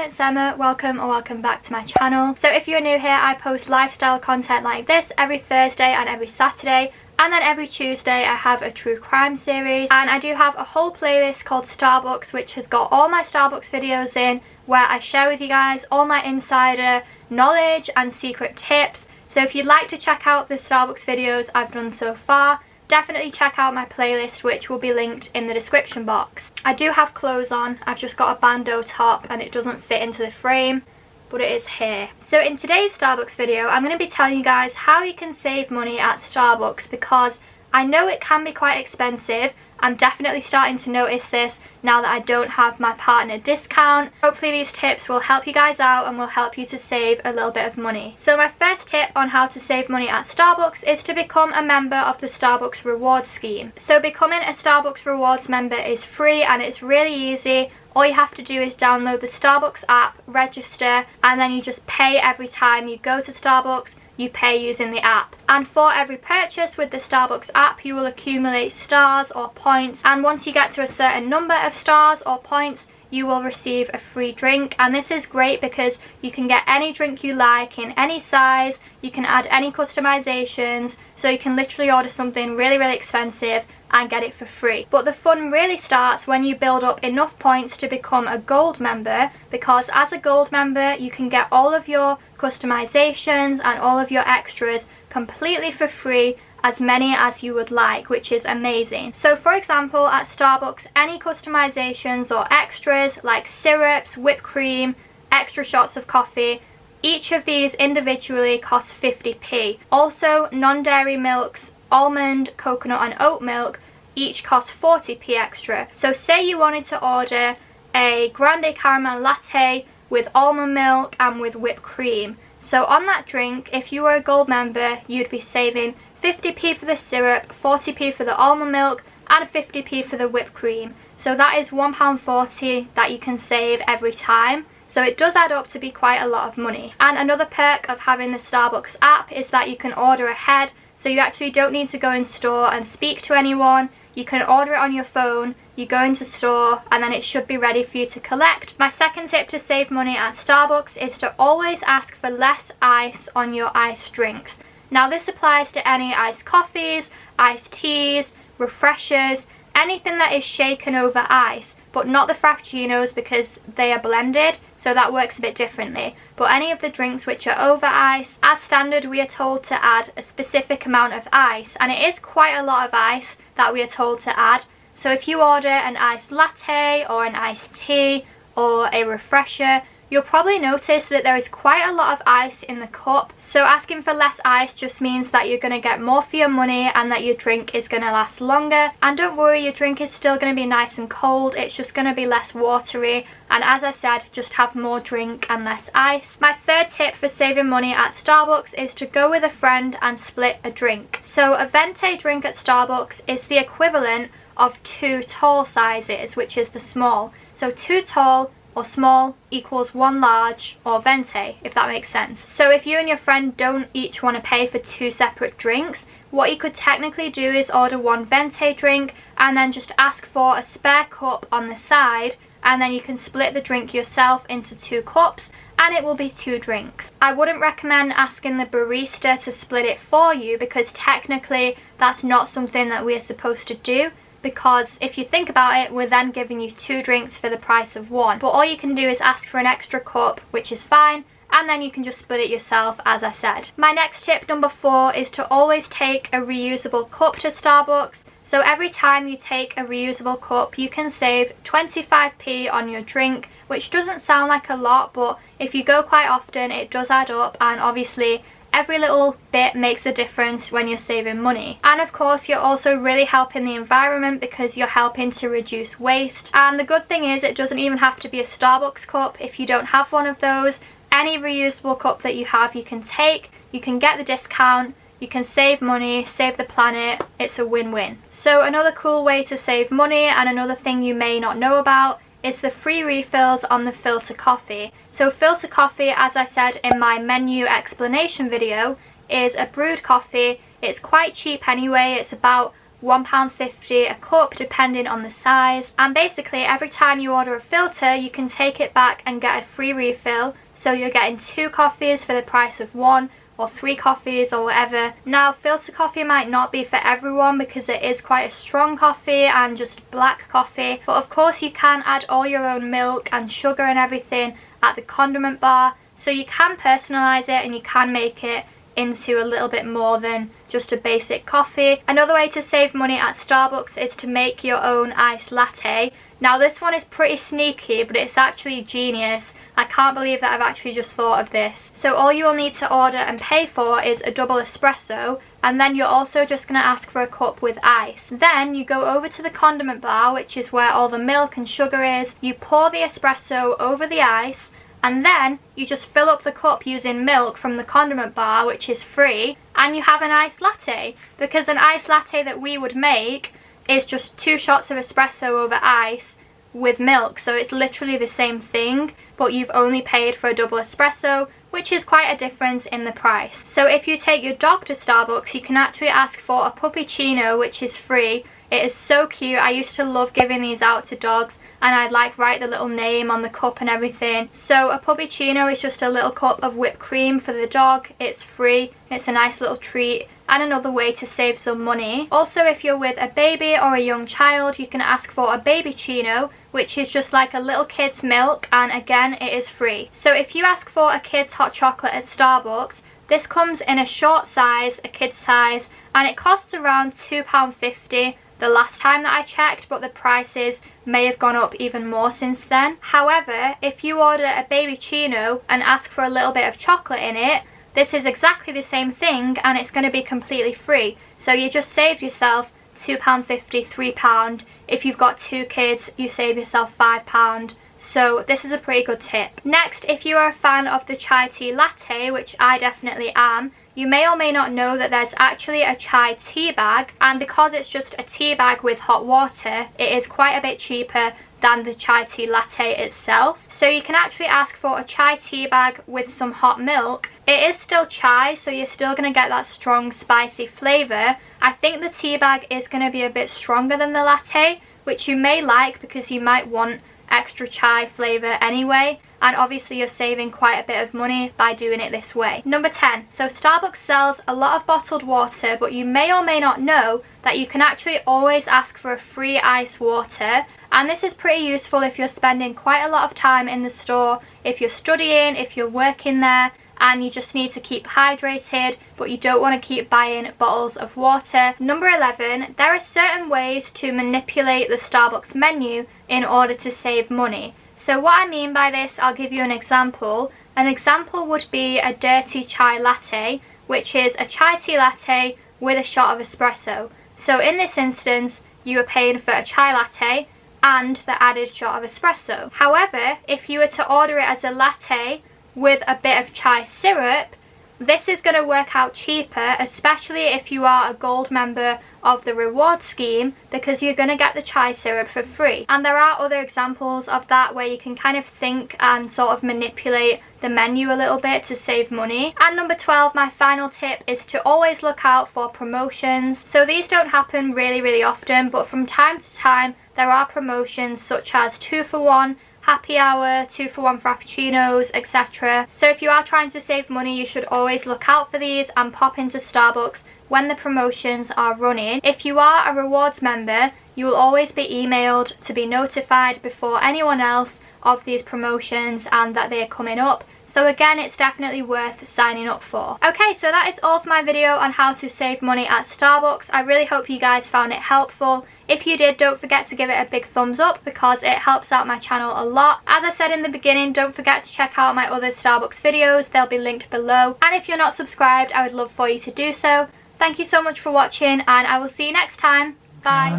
it's Emma. Welcome back to my channel. So if you're new here, I post lifestyle content like this every Thursday and every Saturday, and then every Tuesday I have a true crime series, and I do have a whole playlist called Starbucks which has got all my Starbucks videos in, where I share with you guys all my insider knowledge and secret tips. So if you'd like to check out the Starbucks videos I've done so far, definitely check out my playlist, which will be linked in the description box. I do have clothes on. I've just got a bandeau top and it doesn't fit into the frame, but it is here. So in today's Starbucks video, I'm going to be telling you guys how you can save money at Starbucks, because I know it can be quite expensive. I'm definitely starting to notice this now that I don't have my partner discount. Hopefully these tips will help you guys out and will help you to save a little bit of money. So my first tip on how to save money at Starbucks is to become a member of the Starbucks Rewards scheme. So becoming a Starbucks Rewards member is free and it's really easy. All you have to do is download the Starbucks app, register, and then you just pay every time you go to Starbucks. You pay using the app, and for every purchase with the Starbucks app you will accumulate stars or points, and once you get to a certain number of stars or points you will receive a free drink. And this is great because you can get any drink you like in any size, you can add any customizations, so you can literally order something really expensive and get it for free. But the fun really starts when you build up enough points to become a gold member, because as a gold member you can get all of your customizations and all of your extras completely for free, as many as you would like, which is amazing. So for example, at Starbucks, any customizations or extras like syrups, whipped cream, extra shots of coffee, each of these individually costs 50p. Also, non-dairy milks, almond, coconut and oat milk, each cost 40p extra. So say you wanted to order a grande caramel latte with almond milk and with whipped cream. So on that drink, if you were a gold member, you'd be saving 50p for the syrup, 40p for the almond milk and 50p for the whipped cream. So that is £1.40 that you can save every time. So it does add up to be quite a lot of money. And another perk of having the Starbucks app is that you can order ahead, so you actually don't need to go in store and speak to anyone. You can order it on your phone, you go into store, and then it should be ready for you to collect. My second tip to save money at Starbucks is to always ask for less ice on your iced drinks. Now this applies to any iced coffees, iced teas, refreshers, anything that is shaken over ice, but not the frappuccinos because they are blended, so that works a bit differently. But any of the drinks which are over ice, as standard we are told to add a specific amount of ice, and it is quite a lot of ice that we are told to add. So if you order an iced latte or an iced tea or a refresher, you'll probably notice that there is quite a lot of ice in the cup. So asking for less ice just means that you're going to get more for your money and that your drink is going to last longer. And don't worry, your drink is still going to be nice and cold, it's just going to be less watery, and as I said, just have more drink and less ice. My third tip for saving money at Starbucks is to go with a friend and split a drink. So a venti drink at Starbucks is the equivalent of 2 tall sizes, which is the small. So 2 tall or small equals 1 large or venti, if that makes sense. So if you and your friend don't each want to pay for 2 separate drinks, what you could technically do is order 1 venti drink and then just ask for a spare cup on the side, and then you can split the drink yourself into 2 cups and it will be 2 drinks. I wouldn't recommend asking the barista to split it for you, because technically that's not something that we are supposed to do, because if you think about it, we're then giving you 2 drinks for the price of 1. But all you can do is ask for an extra cup, which is fine, and then you can just split it yourself, as I said. My next tip, number 4, is to always take a reusable cup to Starbucks. So every time you take a reusable cup, you can save 25p on your drink, which doesn't sound like a lot, but if you go quite often, it does add up, and obviously every little bit makes a difference when you're saving money. And of course you're also really helping the environment because you're helping to reduce waste. And the good thing is it doesn't even have to be a Starbucks cup. If you don't have one of those, any reusable cup that you have you can take, you can get the discount, you can save money, save the planet, it's a win-win. So another cool way to save money, and another thing you may not know about, is the free refills on the filter coffee. So filter coffee, as I said in my menu explanation video, is a brewed coffee. It's quite cheap anyway, it's about £1.50 a cup depending on the size. And basically every time you order a filter you can take it back and get a free refill, so you're getting 2 coffees for the price of 1, or 3 coffees or whatever. Now filter coffee might not be for everyone because it is quite a strong coffee and just black coffee, but of course you can add all your own milk and sugar and everything at the condiment bar, so you can personalize it and you can make it into a little bit more than just a basic coffee. Another way to save money at Starbucks is to make your own iced latte. Now this one is pretty sneaky, but it's actually genius. I can't believe that I've actually just thought of this. So all you will need to order and pay for is a double espresso, and then you're also just going to ask for a cup with ice. Then you go over to the condiment bar, which is where all the milk and sugar is. You pour the espresso over the ice, and then you just fill up the cup using milk from the condiment bar, which is free, and you have an iced latte. Because an iced latte that we would make is just 2 shots of espresso over ice with milk, so it's literally the same thing, but you've only paid for a double espresso, which is quite a difference in the price. So if you take your dog to Starbucks, you can actually ask for a puppuccino, which is free. It is so cute. I used to love giving these out to dogs, and I'd like write the little name on the cup and everything. So a puppuccino is just a little cup of whipped cream for the dog. It's free, it's a nice little treat, and another way to save some money. Also, if you're with a baby or a young child, you can ask for a babychino, which is just like a little kid's milk, and again it is free. So if you ask for a kid's hot chocolate at Starbucks, this comes in a short size, a kid's size, and it costs around £2.50 the last time that I checked, but the prices may have gone up even more since then. However, if you order a babychino and ask for a little bit of chocolate in it, this is exactly the same thing and it's going to be completely free. So you just saved yourself £2.50, £3. If you've got 2 kids, you save yourself £5. So this is a pretty good tip. Next, if you are a fan of the chai tea latte, which I definitely am, you may or may not know that there's actually a chai tea bag, and because it's just a tea bag with hot water, it is quite a bit cheaper than the chai tea latte itself. So you can actually ask for a chai tea bag with some hot milk. It is still chai, so you're still going to get that strong spicy flavour. I think the tea bag is going to be a bit stronger than the latte, which you may like because you might want extra chai flavour anyway, and obviously you're saving quite a bit of money by doing it this way. Number 10. So Starbucks sells a lot of bottled water, but you may or may not know that you can actually always ask for a free ice water, and this is pretty useful if you're spending quite a lot of time in the store, if you're studying, if you're working there, and you just need to keep hydrated, but you don't want to keep buying bottles of water. Number 11, there are certain ways to manipulate the Starbucks menu in order to save money. So what I mean by this, I'll give you an example. An example would be a dirty chai latte, which is a chai tea latte with a shot of espresso. So in this instance, you are paying for a chai latte and the added shot of espresso. However, if you were to order it as a latte with a bit of chai syrup, this is going to work out cheaper, especially if you are a gold member of the reward scheme, because you're going to get the chai syrup for free. And there are other examples of that where you can kind of think and sort of manipulate the menu a little bit to save money. And number 12, my final tip, is to always look out for promotions. So these don't happen really often, but from time to time there are promotions such as 2 for 1, happy hour, 2 for 1 frappuccinos, etc. So if you are trying to save money, you should always look out for these and pop into Starbucks when the promotions are running. If you are a rewards member, you will always be emailed to be notified before anyone else of these promotions and that they are coming up. So again, it's definitely worth signing up for. Okay, so that is all for my video on how to save money at Starbucks. I really hope you guys found it helpful. If you did, don't forget to give it a big thumbs up because it helps out my channel a lot. As I said in the beginning, don't forget to check out my other Starbucks videos. They'll be linked below. And if you're not subscribed, I would love for you to do so. Thank you so much for watching, and I will see you next time. Bye.